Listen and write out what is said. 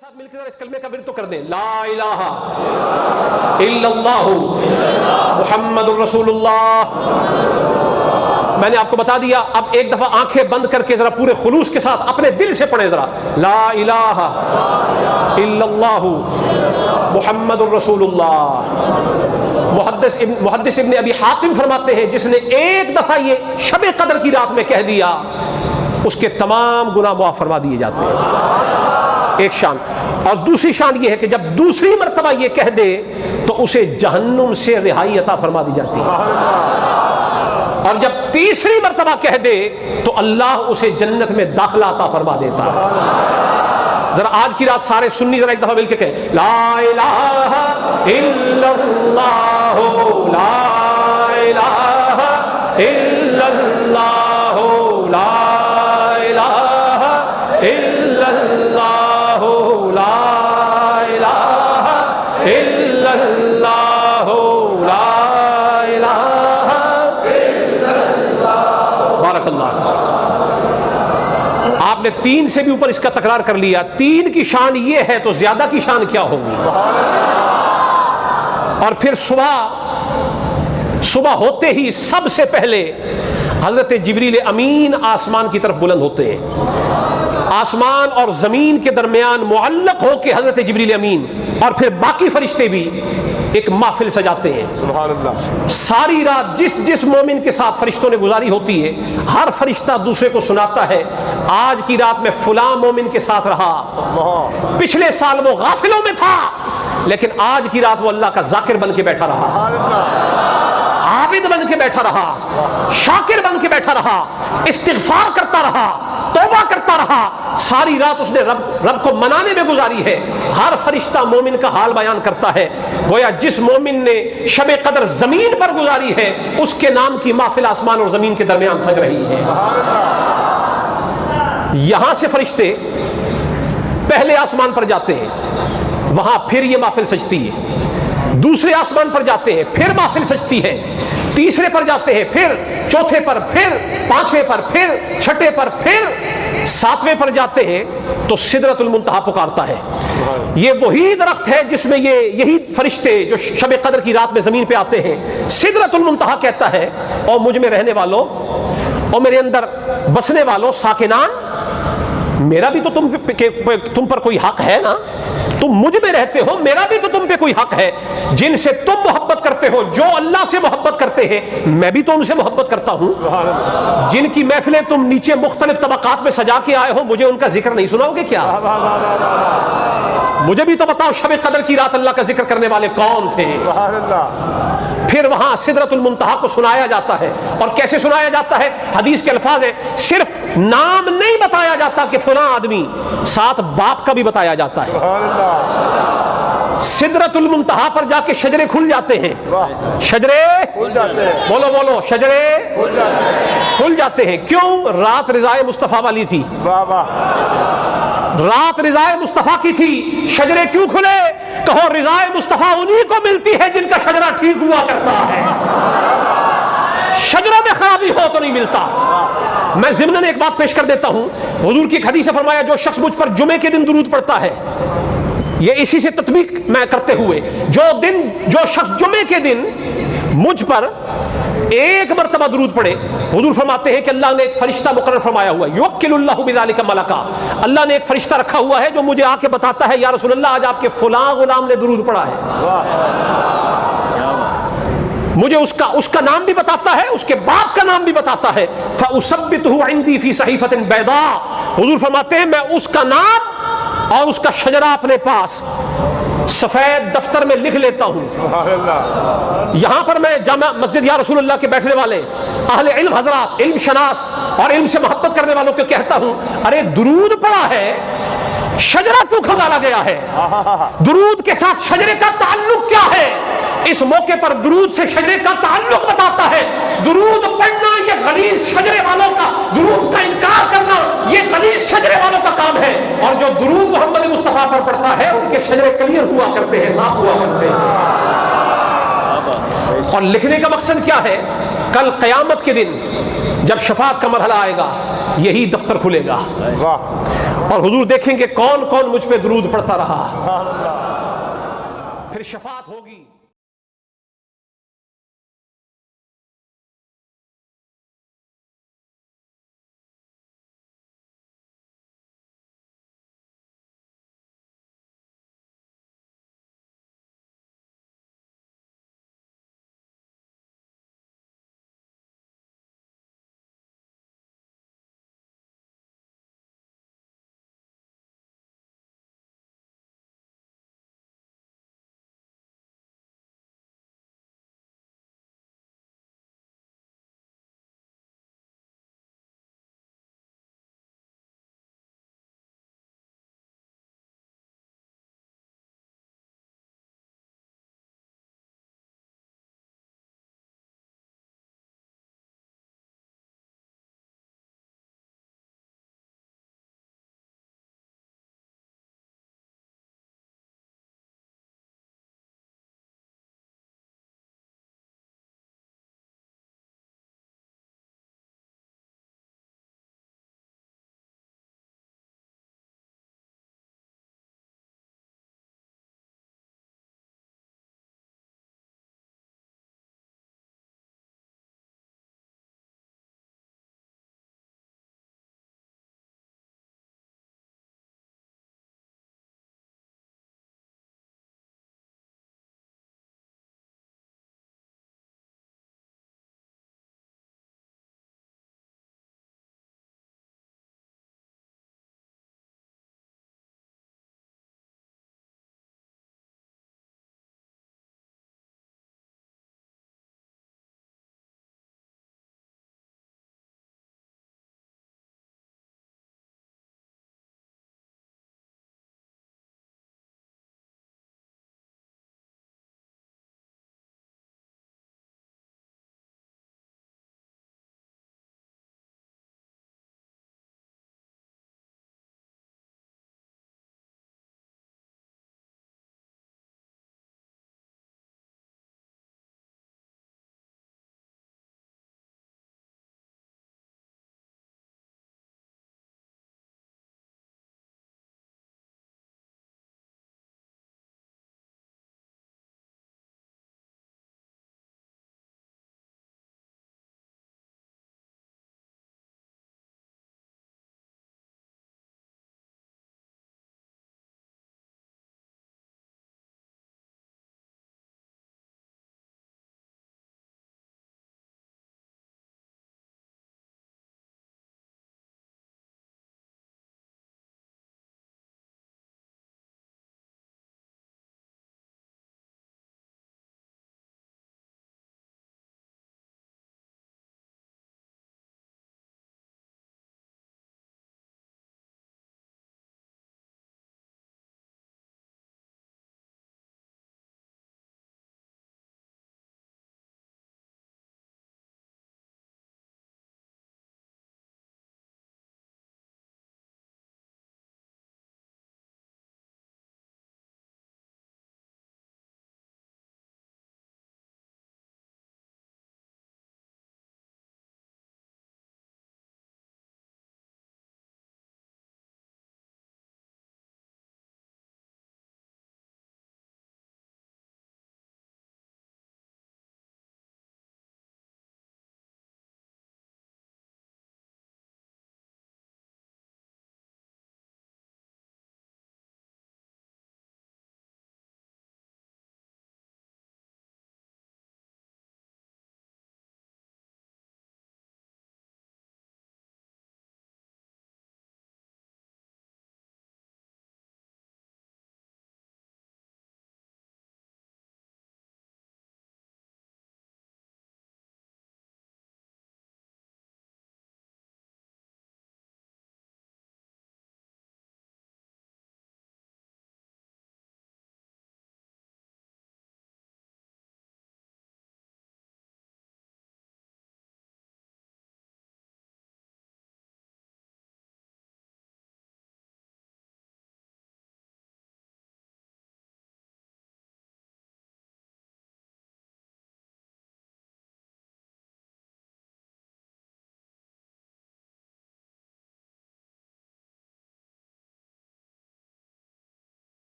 ساتھ مل کے اس کلمے کا ورد تو کر دیں، لا الہ الا اللہ محمد الرسول اللہ۔ میں نے آپ کو بتا دیا، اب ایک دفعہ آنکھیں بند کر کے ذرا پورے خلوص کے ساتھ اپنے دل سے پڑھیں ذرا، لا الہ الا اللہ محمد الرسول اللہ۔ محدث ابن ابی حاتم فرماتے ہیں جس نے ایک دفعہ یہ شب قدر کی رات میں کہہ دیا اس کے تمام گناہ معاف فرما دیے جاتے ہیں، ایک شان۔ اور دوسری شان یہ ہے کہ جب دوسری مرتبہ یہ کہہ دے تو اسے جہنم سے رہائی عطا فرما دی جاتی ہے، اور جب تیسری مرتبہ کہہ دے تو اللہ اسے جنت میں داخلہ عطا فرما دیتا ہے۔ ذرا آج کی رات سارے سنی ذرا ایک دفعہ مل کے کہیں، لا الہ الا اللہ، لا الہ الا اللہ، لا الہ الا اللہ، لا الہ الا اللہ، لا الہ الا اللہ۔ بارک اللہ۔ آپ نے 3 سے بھی اوپر اس کا تکرار کر لیا، 3 کی شان یہ ہے تو زیادہ کی شان کیا ہوگی؟ اور پھر صبح ہوتے ہی سب سے پہلے حضرت جبریل امین آسمان کی طرف بلند ہوتے ہیں، آسمان اور زمین کے درمیان معلق ہو کے حضرت جبریل امین اور پھر باقی فرشتے بھی ایک محفل سجاتے ہیں۔ سبحان اللہ۔ ساری رات جس مومن کے ساتھ فرشتوں نے گزاری ہوتی ہے، ہر فرشتہ دوسرے کو سناتا ہے، آج کی رات میں فلاں مومن کے ساتھ رہا، پچھلے سال وہ غافلوں میں تھا لیکن آج کی رات وہ اللہ کا ذاکر بن کے بیٹھا رہا، عابد بن کے بیٹھا رہا، شاکر بن کے بیٹھا رہا، استغفار کرتا رہا، توبہ کرتا رہا، ساری رات اس نے رب کو منانے میں گزاری ہے۔ ہر فرشتہ مومن کا حال بیان کرتا ہے، گویا جس مومن نے شب قدر زمین پر گزاری ہے اس کے نام کی محفل آسمان اور زمین کے درمیان سج رہی ہے۔ یہاں سے فرشتے پہلے آسمان پر جاتے ہیں، وہاں پھر یہ محفل سجتی ہے، دوسرے آسمان پر جاتے ہیں پھر محفل سجتی ہے، تیسرے پر جاتے ہیں پھر، چوتھے پر پھر، پانچویں پر پھر، چھٹے پر پھر، 7ویں پر جاتے ہیں تو سدرۃ المنتہا پکارتا ہے۔ یہ وہی درخت ہے جس میں یہی فرشتے جو شب قدر کی رات میں زمین پہ آتے ہیں، سدرۃ المنتہا کہتا ہے، اور مجھ میں رہنے والوں اور میرے اندر بسنے والوں ساکنان، میرا بھی تو تم پر کوئی حق ہے نا، تم مجھ میں رہتے ہو، میرا بھی تو تم پہ کوئی حق ہے، جن سے تم محبت کرتے ہو، جو اللہ سے محبت کرتے ہیں میں بھی تو ان سے محبت کرتا ہوں، جن کی محفلیں تم نیچے مختلف طبقات میں سجا کے آئے ہو، مجھے ان کا ذکر نہیں سناؤ گے کیا؟ مجھے بھی تو بتاؤ شب قدر کی رات اللہ کا ذکر کرنے والے کون تھے؟ پھر وہاں سدرۃ المنتہا کو سنایا جاتا ہے، اور کیسے سنایا جاتا ہے؟ حدیث کے الفاظ ہیں، صرف نام نہیں بتایا جاتا کہ فلاں آدمی، ساتھ باپ کا بھی بتایا جاتا ہے۔ سدرۃ المنتہا پر جا کے شجرے کھل جاتے ہیں، شجرے بولو شجرے کھل جاتے ہیں۔ کیوں؟ رات رضائے مصطفیٰ والی تھی، رات رضائے مصطفیٰ کی تھی۔ شجرے کیوں کھلے؟ کہو رضائے مصطفیٰ انہی کو ملتی ہے جن کا شجرہ ٹھیک ہوا کرتا ہے، شجروں میں خرابی ہو تو نہیں ملتا۔ میں ضمناً ایک بات پیش کر دیتا ہوں، حضور کی ایک حدیث سے فرمایا جو شخص مجھ پر جمعے کے دن درود پڑھتا ہے، یہ اسی سے تطبیق میں کرتے ہوئے، جو شخص جمعے کے دن مجھ پر ایک مرتبہ درود پڑھے، حضور فرماتے ہیں کہ اللہ نے ایک فرشتہ مقرر فرمایا ہوا ہے، یوکل اللہ بذالک ملکا، اللہ نے ایک فرشتہ رکھا ہوا ہے جو مجھے آ کے بتاتا ہے یا رسول اللہ آج آپ کے فلاں غلام نے درود پڑھا ہے، مجھے اس کا نام بھی بتاتا ہے، اس کے باپ کا نام بھی بتاتا ہے، فأثبته عندي في صحیفة بيضاء، حضور فرماتے ہیں میں اس کا نام اور اس کا شجرہ اپنے پاس سفید دفتر میں لکھ لیتا ہوں۔ یہاں پر میں جامع مسجد یا رسول اللہ کے بیٹھنے والے اہل علم حضرات، علم شناس اور علم سے محبت کرنے والوں کو کہتا ہوں، ارے درود پڑا ہے، شجرہ کیوں کھنگالا گیا ہے؟ درود کے ساتھ شجرے کا تعلق کیا ہے؟ اس موقع پر درود سے شجرے کا تعلق بتاتا ہے۔ درود پڑھنا یہ غلیظ شجرے والوں کا، درود کا انکار کرنا یہ غلیظ شجرے والوں کا کام ہے، اور جو درود محمد مصطفیٰ پر پڑھتا ہے ان کے شجرے کلیئر ہوا کرتے ہیں، صاف ہوا کرتے ہیں۔ اور لکھنے کا مقصد کیا ہے؟ کل قیامت کے دن جب شفاعت کا مرحلہ آئے گا یہی دفتر کھلے گا، اور حضور دیکھیں گے کون کون مجھ پہ درود پڑھتا رہا، پھر شفاعت ہوگی۔